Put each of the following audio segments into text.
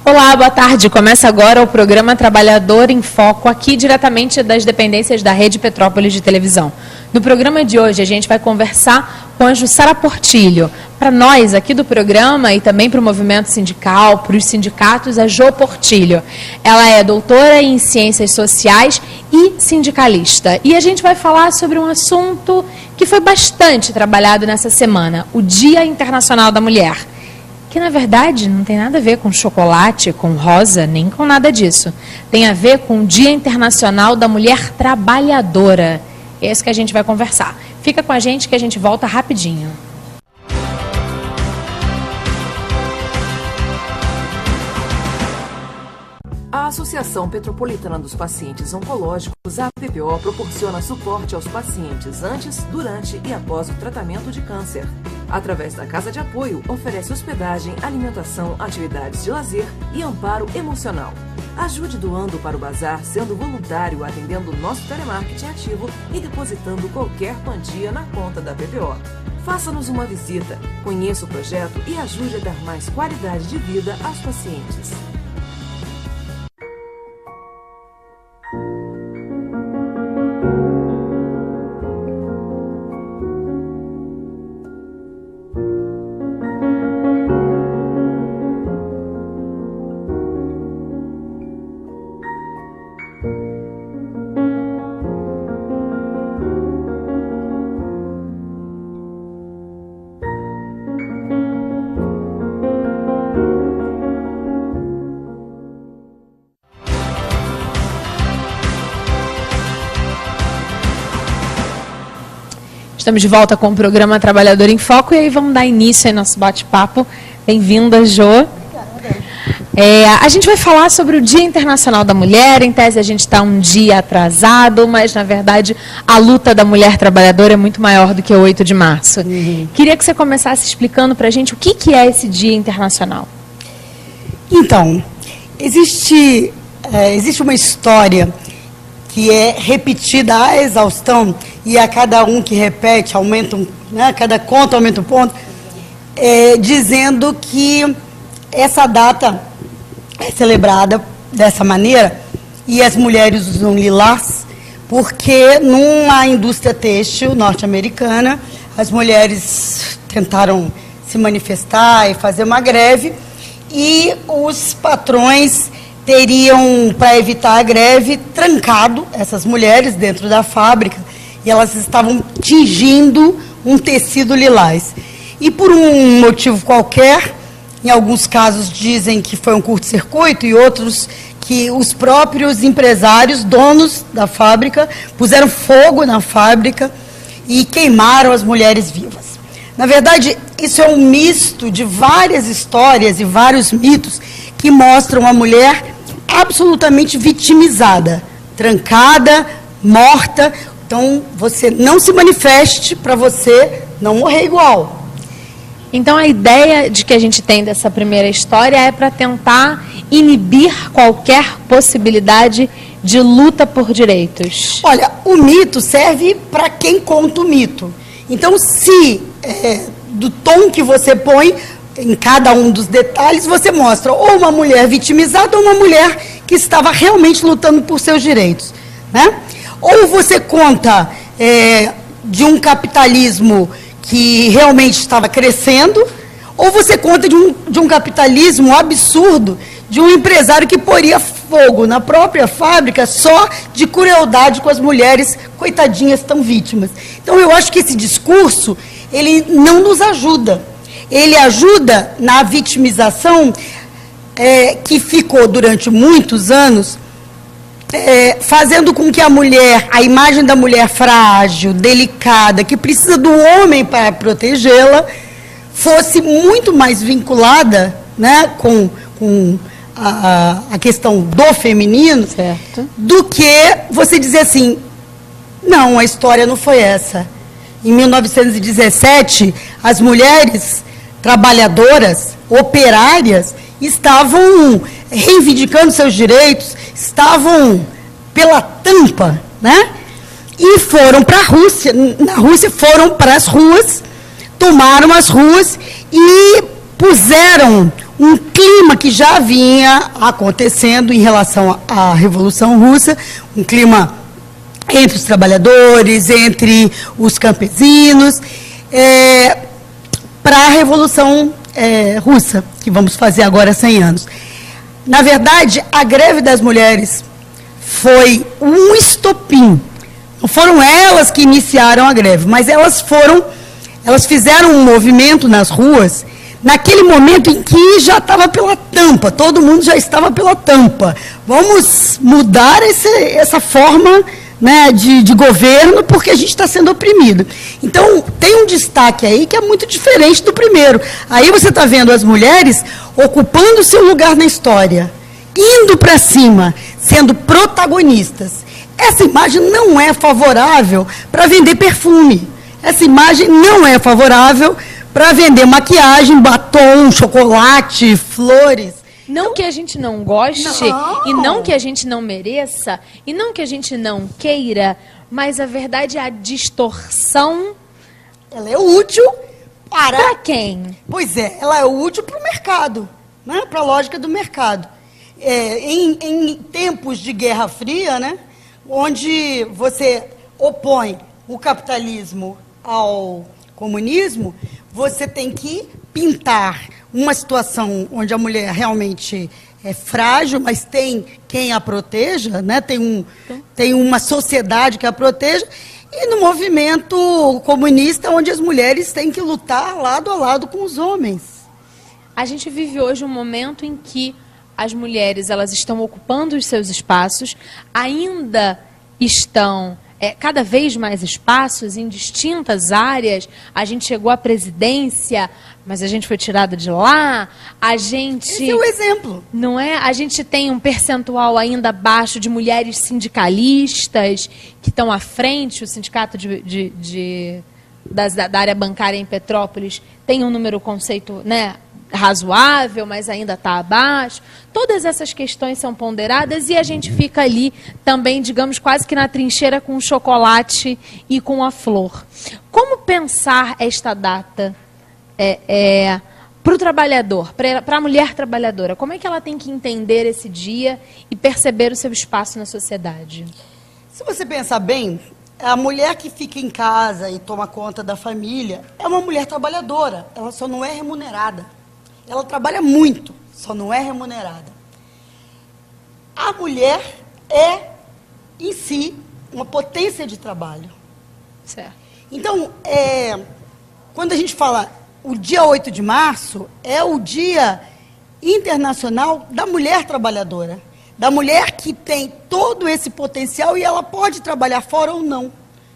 Olá, boa tarde. Começa agora o programa Trabalhador em Foco, aqui diretamente das dependências da Rede Petrópolis de televisão. No programa de hoje, a gente vai conversar com a Jussara Portilho. Para nós, aqui do programa, e também para o movimento sindical, para os sindicatos, a Jo Portilho. Ela é doutora em Ciências Sociais e sindicalista. E a gente vai falar sobre um assunto que foi bastante trabalhado nessa semana, o Dia Internacional da Mulher. Que, na verdade, não tem nada a ver com chocolate, com rosa, nem com nada disso. Tem a ver com o Dia Internacional da Mulher Trabalhadora. É isso que a gente vai conversar. Fica com a gente que a gente volta rapidinho. A Associação Petropolitana dos Pacientes Oncológicos, a PPO, proporciona suporte aos pacientes antes, durante e após o tratamento de câncer. Através da Casa de Apoio, oferece hospedagem, alimentação, atividades de lazer e amparo emocional. Ajude doando para o bazar, sendo voluntário, atendendo o nosso telemarketing ativo e depositando qualquer quantia na conta da PPO. Faça-nos uma visita, conheça o projeto e ajude a dar mais qualidade de vida aos pacientes. Estamos de volta com o programa Trabalhador em Foco e aí vamos dar início ao nosso bate-papo. Bem-vinda, Jo. A gente vai falar sobre o Dia Internacional da Mulher. Em tese, a gente está um dia atrasado, mas, na verdade, a luta da mulher trabalhadora é muito maior do que o 8 de março. Queria que você começasse explicando para a gente o que é esse Dia Internacional. Então, existe uma história que é repetida à exaustão, e a cada um que repete, aumenta, né, cada conta aumenta um ponto, dizendo que essa data é celebrada dessa maneira, e as mulheres usam lilás, porque numa indústria têxtil norte-americana, as mulheres tentaram se manifestar e fazer uma greve, e os patrões teriam, para evitar a greve, trancado essas mulheres dentro da fábrica, e elas estavam tingindo um tecido lilás. E por um motivo qualquer, em alguns casos dizem que foi um curto-circuito, e outros que os próprios empresários, donos da fábrica, puseram fogo na fábrica e queimaram as mulheres vivas. Na verdade, isso é um misto de várias histórias e vários mitos que mostram a mulher absolutamente vitimizada, trancada, morta. Então, você não se manifeste para você não morrer igual. Então, a ideia de que a gente tem dessa primeira história é para tentar inibir qualquer possibilidade de luta por direitos. Olha, o mito serve para quem conta o mito. Então, se do tom que você põe em cada um dos detalhes, você mostra ou uma mulher vitimizada ou uma mulher que estava realmente lutando por seus direitos, né? Ou você conta de um capitalismo que realmente estava crescendo, ou você conta de um capitalismo absurdo, de um empresário que poria fogo na própria fábrica só de crueldade com as mulheres, coitadinhas, tão vítimas. Então, eu acho que esse discurso, ele não nos ajuda. Ele ajuda na vitimização que ficou durante muitos anos, fazendo com que a imagem da mulher frágil, delicada, que precisa do homem para protegê-la, fosse muito mais vinculada, né, com a questão do feminino, certo, do que você dizer assim, não, a história não foi essa. Em 1917, as mulheres trabalhadoras, operárias, estavam reivindicando seus direitos, estavam pela tampa, né? E foram para a Rússia, na Rússia foram para as ruas, tomaram as ruas e puseram um clima que já vinha acontecendo em relação à Revolução Russa, um clima entre os trabalhadores, entre os campesinos, para a Revolução Russa, que vamos fazer agora há 100 anos. Na verdade, a greve das mulheres foi um estopim. Não foram elas que iniciaram a greve, mas elas fizeram um movimento nas ruas, naquele momento em que já estava pela tampa, todo mundo já estava pela tampa. Vamos mudar essa forma, né, de governo, porque a gente está sendo oprimido. Então, tem um destaque aí que é muito diferente do primeiro. Aí você está vendo as mulheres ocupando seu lugar na história, indo para cima, sendo protagonistas. Essa imagem não é favorável para vender perfume. Essa imagem não é favorável para vender maquiagem, batom, chocolate, flores. Não que a gente não goste, não. E não que a gente não mereça, e não que a gente não queira, mas a verdade é a distorção. Ela é útil para quem? Pois é, ela é útil para o mercado, né? Para a lógica do mercado. Em tempos de Guerra Fria, né? Onde você opõe o capitalismo ao comunismo, você tem que pintar uma situação onde a mulher realmente é frágil, mas tem quem a proteja, né? Tem uma sociedade que a proteja, e no movimento comunista, onde as mulheres têm que lutar lado a lado com os homens. A gente vive hoje um momento em que as mulheres elas estão ocupando os seus espaços, ainda estão cada vez mais espaços em distintas áreas. A gente chegou à presidência, mas a gente foi tirada de lá. Esse é o exemplo. Não é? A gente tem um percentual ainda baixo de mulheres sindicalistas que estão à frente. O sindicato da área bancária em Petrópolis tem um número conceito, né, razoável, mas ainda está abaixo. Todas essas questões são ponderadas e a gente fica ali também, digamos, quase que na trincheira com o chocolate e com a flor. Como pensar esta data para o trabalhador, para a mulher trabalhadora? Como é que ela tem que entender esse dia e perceber o seu espaço na sociedade? Se você pensar bem, a mulher que fica em casa e toma conta da família é uma mulher trabalhadora, ela só não é remunerada. Ela trabalha muito, só não é remunerada. A mulher é, em si, uma potência de trabalho. Certo. Então, quando a gente fala o dia 8 de março, é o Dia Internacional da Mulher Trabalhadora. Da mulher que tem todo esse potencial e ela pode trabalhar fora ou não,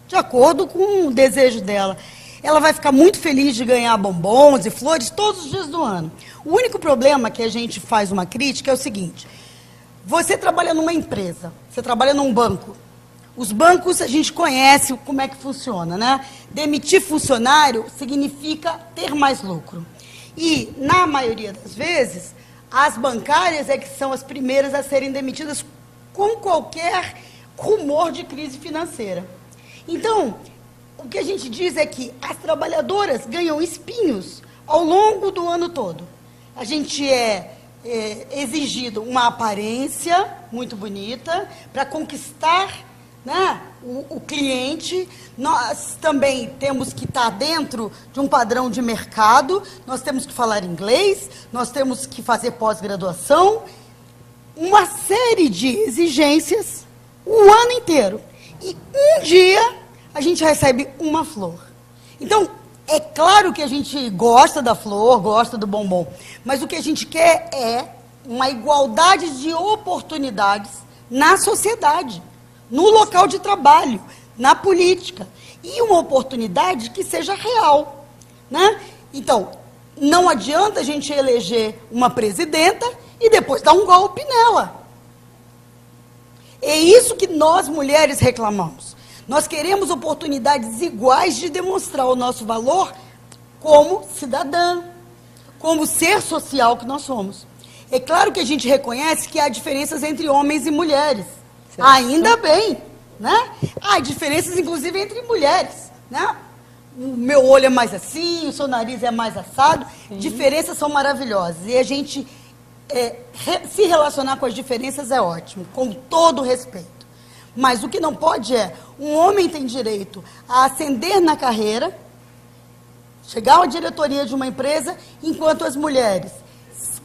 de acordo com o desejo dela. Ela vai ficar muito feliz de ganhar bombons e flores todos os dias do ano. O único problema que a gente faz uma crítica é o seguinte: você trabalha numa empresa, você trabalha num banco. Os bancos a gente conhece como é que funciona, né? Demitir funcionário significa ter mais lucro. E, na maioria das vezes, as bancárias é que são as primeiras a serem demitidas com qualquer rumor de crise financeira. Então, o que a gente diz é que as trabalhadoras ganham espinhos ao longo do ano todo. A gente é exigido uma aparência muito bonita para conquistar, né, o cliente. Nós também temos que estar dentro de um padrão de mercado, nós temos que falar inglês, nós temos que fazer pós-graduação, uma série de exigências o ano inteiro. E um dia a gente recebe uma flor. Então, é claro que a gente gosta da flor, gosta do bombom, mas o que a gente quer é uma igualdade de oportunidades na sociedade, no local de trabalho, na política, e uma oportunidade que seja real, né? Então, não adianta a gente eleger uma presidenta e depois dar um golpe nela. É isso que nós mulheres reclamamos. Nós queremos oportunidades iguais de demonstrar o nosso valor como cidadã, como ser social que nós somos. É claro que a gente reconhece que há diferenças entre homens e mulheres. Certo. Ainda bem, né? Há diferenças, inclusive, entre mulheres, né? o meu olho é mais assim, o seu nariz é mais assado. Sim. Diferenças são maravilhosas. E a gente se relacionar com as diferenças é ótimo, com todo respeito. Mas o que não pode é, um homem tem direito a ascender na carreira, chegar à diretoria de uma empresa, enquanto as mulheres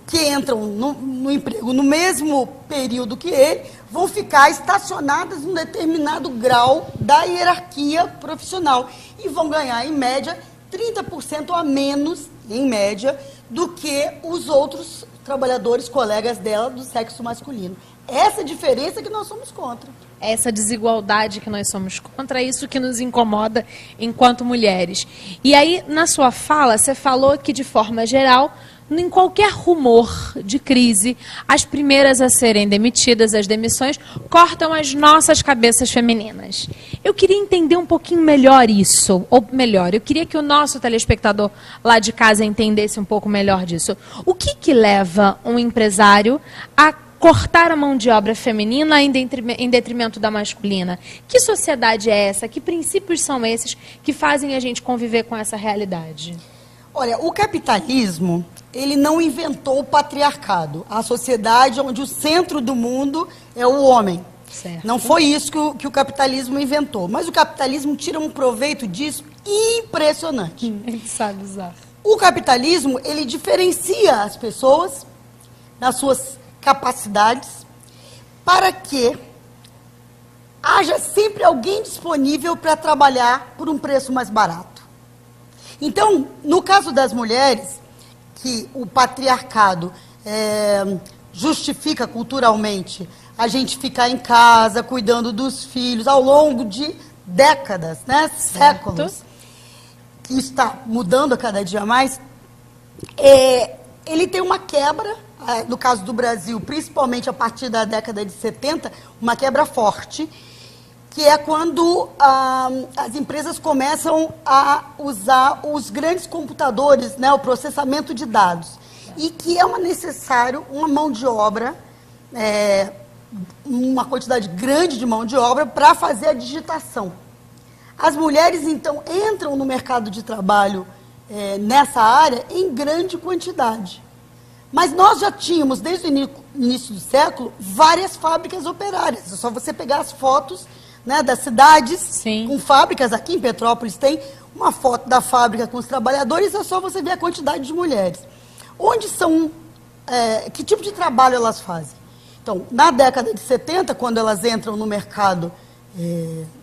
que entram no emprego no mesmo período que ele, vão ficar estacionadas em um determinado grau da hierarquia profissional e vão ganhar, em média, 30% a menos, em média, do que os outros trabalhadores, colegas dela, do sexo masculino. Essa diferença que nós somos contra. Essa desigualdade que nós somos contra, isso que nos incomoda enquanto mulheres. E aí, na sua fala, você falou que, de forma geral, em qualquer rumor de crise, as primeiras a serem demitidas, as demissões, cortam as nossas cabeças femininas. Eu queria entender um pouquinho melhor isso, ou melhor, eu queria que o nosso telespectador lá de casa entendesse um pouco melhor disso. O que leva um empresário a cortar a mão de obra feminina em detrimento da masculina? Que sociedade é essa? Que princípios são esses que fazem a gente conviver com essa realidade? Olha, o capitalismo, ele não inventou o patriarcado, a sociedade onde o centro do mundo é o homem. Certo. Não foi isso que o capitalismo inventou, mas o capitalismo tira um proveito disso impressionante. Ele sabe usar. O capitalismo, ele diferencia as pessoas nas suas capacidades para que haja sempre alguém disponível para trabalhar por um preço mais barato. Então, no caso das mulheres, que o patriarcado justifica culturalmente a gente ficar em casa, cuidando dos filhos, ao longo de décadas, né, séculos, que está mudando a cada dia mais, ele tem uma quebra, no caso do Brasil, principalmente a partir da década de 70, uma quebra forte, que é quando as empresas começam a usar os grandes computadores, né, o processamento de dados, e que é necessário uma mão de obra, uma quantidade grande de mão de obra para fazer a digitação. As mulheres, então, entram no mercado de trabalho nessa área em grande quantidade. Mas nós já tínhamos, desde o início do século, várias fábricas operárias. É só você pegar as fotos, né, das cidades. Sim. Com fábricas. Aqui em Petrópolis tem uma foto da fábrica com os trabalhadores, é só você ver a quantidade de mulheres. Onde são, que tipo de trabalho elas fazem? Então, na década de 70, quando elas entram no mercado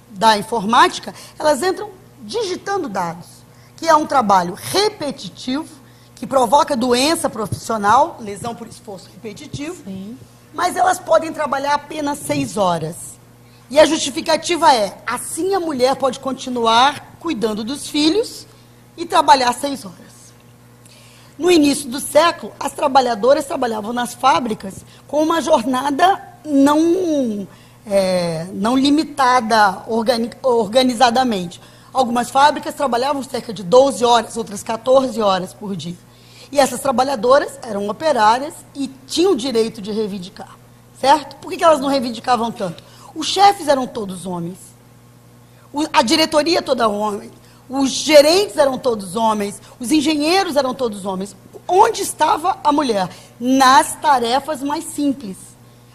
da informática, elas entram digitando dados, que é um trabalho repetitivo, que provoca doença profissional, lesão por esforço repetitivo. Sim. Mas elas podem trabalhar apenas 6 horas. E a justificativa é, assim a mulher pode continuar cuidando dos filhos e trabalhar 6 horas. No início do século, as trabalhadoras trabalhavam nas fábricas com uma jornada não limitada organizadamente. Algumas fábricas trabalhavam cerca de 12 horas, outras 14 horas por dia. E essas trabalhadoras eram operárias e tinham o direito de reivindicar, certo? Por que elas não reivindicavam tanto? Os chefes eram todos homens, a diretoria toda homem, os gerentes eram todos homens, os engenheiros eram todos homens. Onde estava a mulher? Nas tarefas mais simples.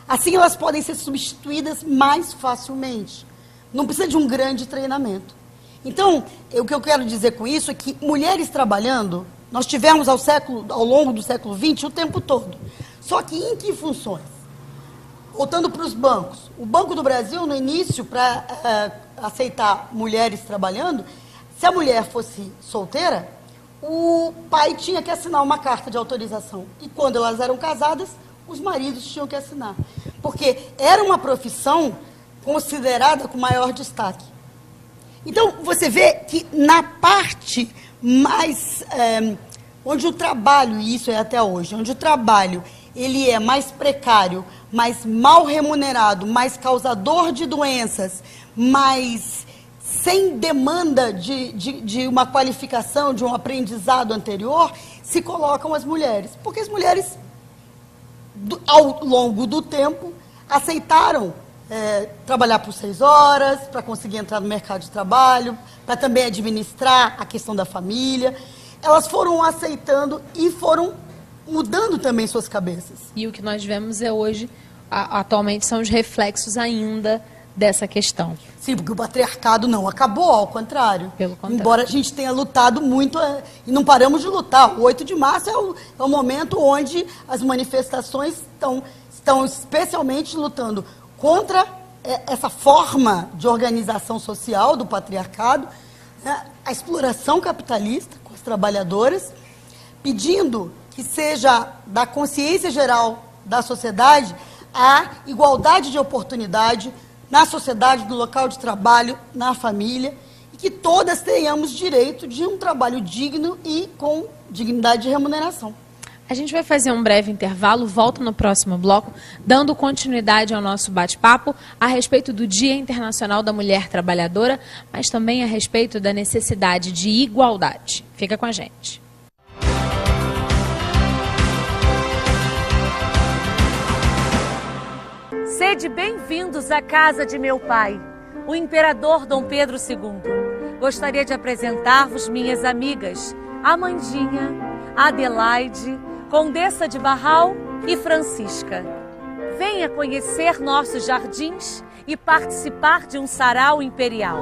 Assim elas podem ser substituídas mais facilmente. Não precisa de um grande treinamento. Então, o que eu quero dizer com isso é que mulheres trabalhando, nós tivemos ao longo do século XX o tempo todo. Só que em que funções? Voltando para os bancos. O Banco do Brasil, no início, para aceitar mulheres trabalhando, se a mulher fosse solteira, o pai tinha que assinar uma carta de autorização. E quando elas eram casadas, os maridos tinham que assinar. Porque era uma profissão considerada com maior destaque. Então, você vê que na parte mais, onde o trabalho, e isso é até hoje, onde o trabalho ele é mais precário, mais mal remunerado, mais causador de doenças, mais sem demanda de uma qualificação, de um aprendizado anterior, se colocam as mulheres. Porque as mulheres, ao longo do tempo, aceitaram trabalhar por 6 horas, para conseguir entrar no mercado de trabalho, para também administrar a questão da família. Elas foram aceitando e foram mudando também suas cabeças. E o que nós vemos hoje, atualmente, são os reflexos ainda dessa questão. Sim, porque o patriarcado não acabou, ao contrário. Pelo contrário. Embora a gente tenha lutado muito, e não paramos de lutar. O 8 de março é o momento onde as manifestações estão especialmente lutando contra essa forma de organização social do patriarcado, né, a exploração capitalista com as trabalhadoras, pedindo que seja da consciência geral da sociedade a igualdade de oportunidade na sociedade, no local de trabalho, na família, e que todas tenhamos direito de um trabalho digno e com dignidade de remuneração. A gente vai fazer um breve intervalo, volta no próximo bloco, dando continuidade ao nosso bate-papo a respeito do Dia Internacional da Mulher Trabalhadora, mas também a respeito da necessidade de igualdade. Fica com a gente. Sede bem-vindos à casa de meu pai, o imperador Dom Pedro II. Gostaria de apresentar-vos minhas amigas, Amandinha, Adelaide, Condessa de Barral e Francisca. Venha conhecer nossos jardins e participar de um sarau imperial.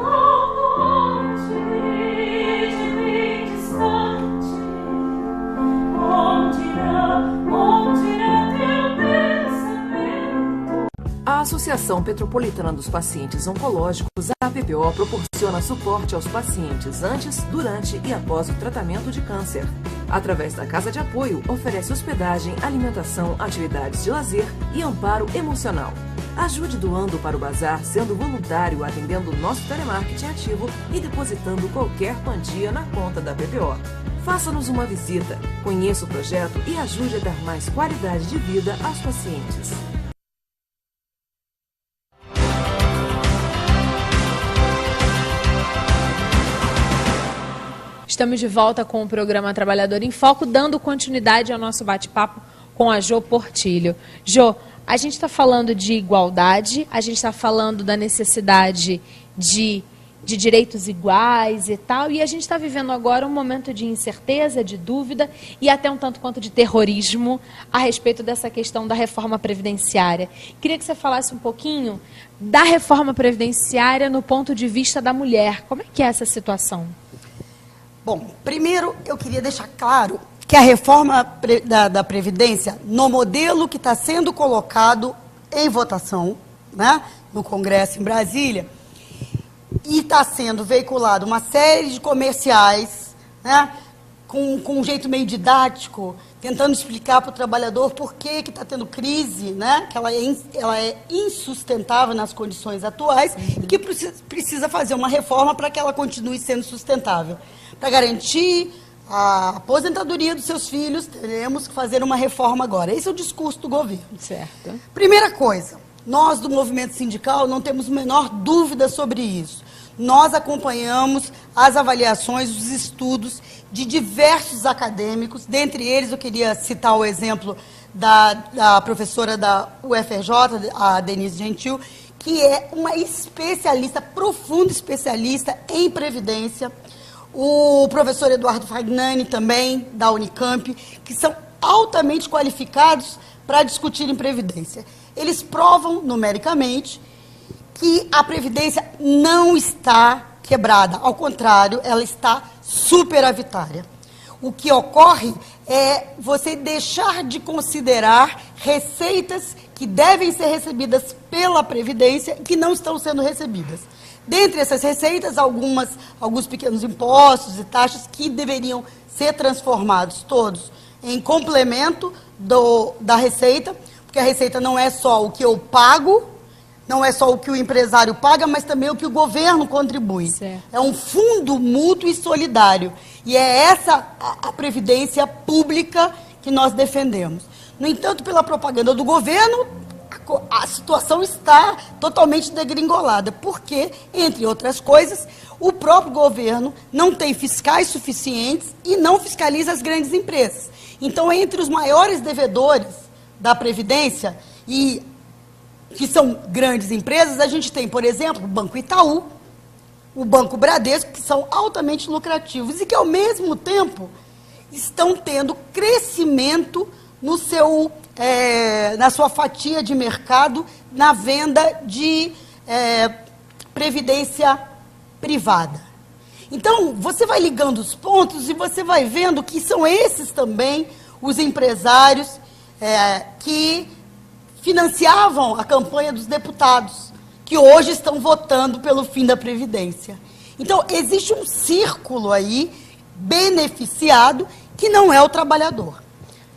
A Associação Petropolitana dos Pacientes Oncológicos, a APPO, proporciona suporte aos pacientes antes, durante e após o tratamento de câncer. Através da Casa de Apoio, oferece hospedagem, alimentação, atividades de lazer e amparo emocional. Ajude doando para o bazar, sendo voluntário, atendendo o nosso telemarketing ativo e depositando qualquer quantia na conta da APPO. Faça-nos uma visita, conheça o projeto e ajude a dar mais qualidade de vida aos pacientes. Estamos de volta com o programa Trabalhador em Foco, dando continuidade ao nosso bate-papo com a Jo Portillo. Jo, a gente está falando de igualdade, a gente está falando da necessidade de direitos iguais e tal, e a gente está vivendo agora um momento de incerteza, de dúvida e até um tanto quanto de terrorismo a respeito dessa questão da reforma previdenciária. Queria que você falasse um pouquinho da reforma previdenciária no ponto de vista da mulher. Como é que é essa situação? Bom, primeiro eu queria deixar claro que a reforma da Previdência, no modelo que está sendo colocado em votação, né, no Congresso em Brasília, e está sendo veiculado uma série de comerciais, né, com um jeito meio didático, tentando explicar para o trabalhador por que está tendo crise, né, que ela é insustentável nas condições atuais e que precisa fazer uma reforma para que ela continue sendo sustentável. Para garantir a aposentadoria dos seus filhos, teremos que fazer uma reforma agora. Esse é o discurso do governo. Certo. Primeira coisa, nós do movimento sindical não temos a menor dúvida sobre isso. Nós acompanhamos as avaliações, os estudos de diversos acadêmicos, dentre eles eu queria citar o exemplo da professora da UFRJ, a Denise Gentil, que é uma especialista, profunda especialista em previdência, o professor Eduardo Fagnani também, da Unicamp, que são altamente qualificados para discutir em previdência. Eles provam numericamente que a previdência não está quebrada, ao contrário, ela está superavitária. O que ocorre é você deixar de considerar receitas que devem ser recebidas pela previdência e que não estão sendo recebidas. Dentre essas receitas, alguns pequenos impostos e taxas que deveriam ser transformados todos em complemento da receita, porque a receita não é só o que eu pago, não é só o que o empresário paga, mas também o que o governo contribui. Certo. É um fundo mútuo e solidário. E é essa a previdência pública que nós defendemos. No entanto, pela propaganda do governo, a situação está totalmente degringolada, porque, entre outras coisas, o próprio governo não tem fiscais suficientes e não fiscaliza as grandes empresas. Então, entre os maiores devedores da Previdência, e que são grandes empresas, a gente tem, por exemplo, o Banco Itaú, o Banco Bradesco, que são altamente lucrativos e que, ao mesmo tempo, estão tendo crescimento no seu, na sua fatia de mercado, na venda de previdência privada. Então, você vai ligando os pontos e você vai vendo que são esses também os empresários que financiavam a campanha dos deputados, que hoje estão votando pelo fim da Previdência. Então, existe um círculo aí beneficiado que não é o trabalhador.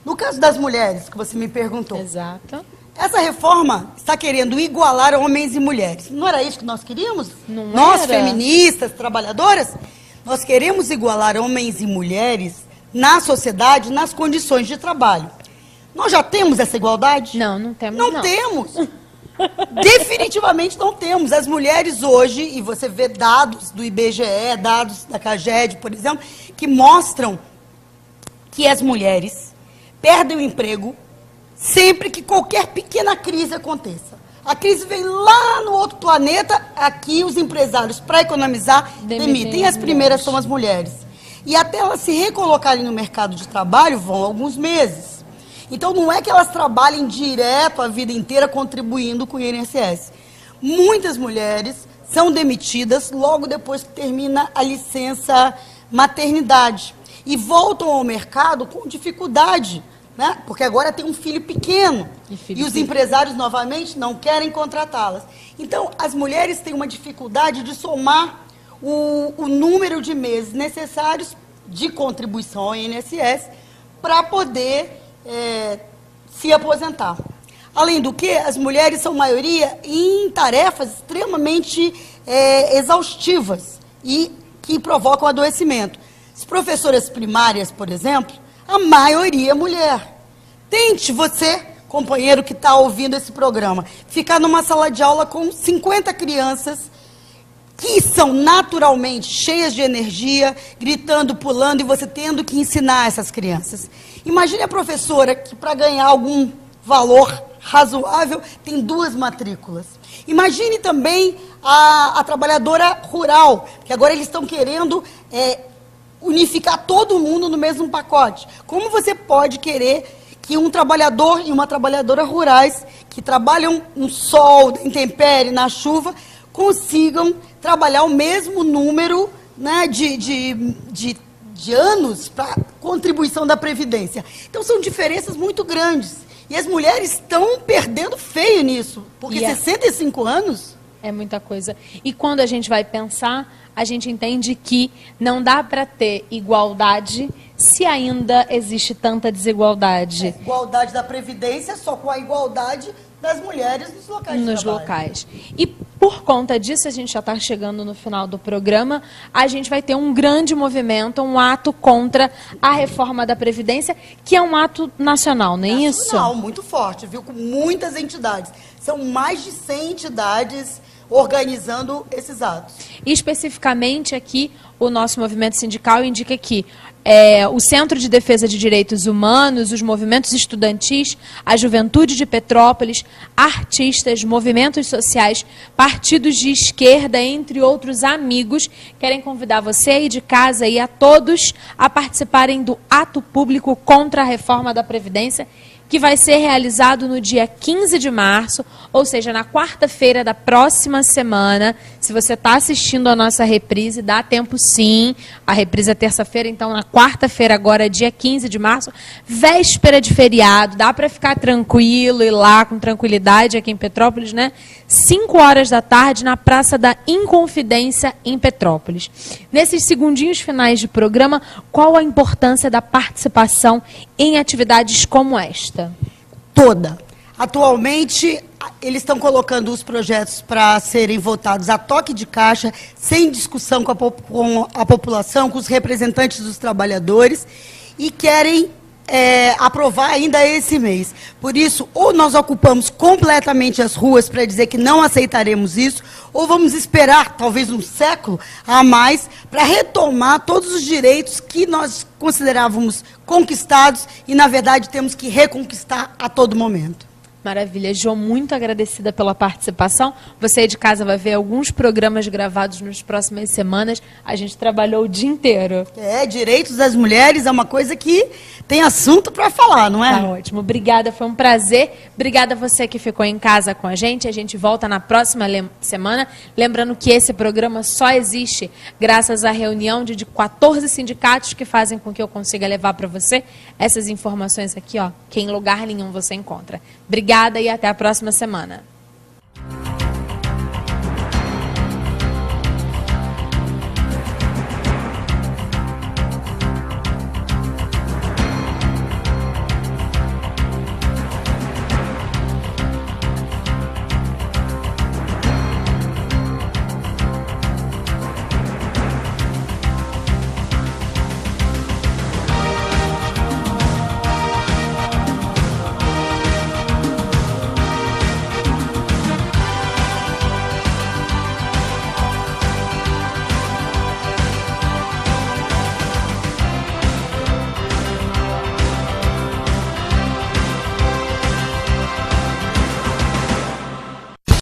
No caso das mulheres, que você me perguntou. Exato. Essa reforma está querendo igualar homens e mulheres. Não era isso que nós queríamos? Não nós, era. feministas, trabalhadoras, nós queremos igualar homens e mulheres na sociedade, nas condições de trabalho. Nós já temos essa igualdade? Não, não temos. Não temos. Definitivamente não temos. As mulheres hoje, e você vê dados do IBGE, dados da CAGED, por exemplo, que mostram que as mulheres perdem o emprego sempre que qualquer pequena crise aconteça. A crise vem lá no outro planeta, aqui os empresários, para economizar, demitem. As primeiras são as mulheres. E até elas se recolocarem no mercado de trabalho, vão alguns meses. Então, não é que elas trabalhem direto a vida inteira contribuindo com o INSS. Muitas mulheres são demitidas logo depois que termina a licença maternidade e voltam ao mercado com dificuldade, né? Porque agora tem um filho pequeno e os empresários, novamente, não querem contratá-las. Então, as mulheres têm uma dificuldade de somar o número de meses necessários de contribuição ao INSS para poder se aposentar. Além do que, as mulheres são maioria em tarefas extremamente exaustivas e que provocam adoecimento. As professoras primárias, por exemplo, a maioria é mulher. Tente você, companheiro que está ouvindo esse programa, ficar numa sala de aula com 50 crianças que são naturalmente cheias de energia, gritando, pulando, e você tendo que ensinar essas crianças. Imagine a professora que, para ganhar algum valor razoável, tem 2 matrículas. Imagine também a trabalhadora rural, que agora eles estão querendo unificar todo mundo no mesmo pacote. Como você pode querer que um trabalhador e uma trabalhadora rurais, que trabalham no sol, na intempérie, na chuva, consigam trabalhar o mesmo número, né, de anos para contribuição da Previdência? Então, são diferenças muito grandes. E as mulheres estão perdendo feio nisso, porque 65 anos... É muita coisa. E quando a gente vai pensar, a gente entende que não dá para ter igualdade se ainda existe tanta desigualdade. Igualdade da Previdência só com a igualdade das mulheres nos locais de trabalho. Nos locais. E por conta disso, a gente já está chegando no final do programa, a gente vai ter um grande movimento, um ato contra a reforma da Previdência, que é um ato nacional, não é isso? Nacional, muito forte, viu? Com muitas entidades. São mais de 100 entidades organizando esses atos. E especificamente aqui, o nosso movimento sindical indica que o Centro de Defesa de Direitos Humanos, os movimentos estudantis, a Juventude de Petrópolis, artistas, movimentos sociais, partidos de esquerda, entre outros amigos, querem convidar você aí de casa e a todos a participarem do ato público contra a reforma da Previdência, que vai ser realizado no dia 15 de março, ou seja, na quarta-feira da próxima semana. Se você está assistindo a nossa reprise, dá tempo sim. A reprise é terça-feira, então na quarta-feira agora, dia 15 de março, véspera de feriado, dá para ficar tranquilo, ir lá com tranquilidade aqui em Petrópolis, né? 5 horas da tarde, na Praça da Inconfidência, em Petrópolis. Nesses segundinhos finais de programa, qual a importância da participação em atividades como esta? Toda. Atualmente, eles estão colocando os projetos para serem votados a toque de caixa, sem discussão com a população, com os representantes dos trabalhadores, e querem aprovar ainda esse mês. Por isso, ou nós ocupamos completamente as ruas para dizer que não aceitaremos isso, ou vamos esperar, talvez um século a mais, para retomar todos os direitos que nós considerávamos conquistados e, na verdade, temos que reconquistar a todo momento. Maravilha. Jo, muito agradecida pela participação. Você aí de casa vai ver alguns programas gravados nas próximas semanas. A gente trabalhou o dia inteiro. Direitos das mulheres é uma coisa que tem assunto para falar, não é? Tá ótimo. Obrigada, foi um prazer. Obrigada a você que ficou em casa com a gente. A gente volta na próxima semana. Lembrando que esse programa só existe graças à reunião de 14 sindicatos que fazem com que eu consiga levar para você essas informações aqui, ó, que em lugar nenhum você encontra. Obrigada e até a próxima semana.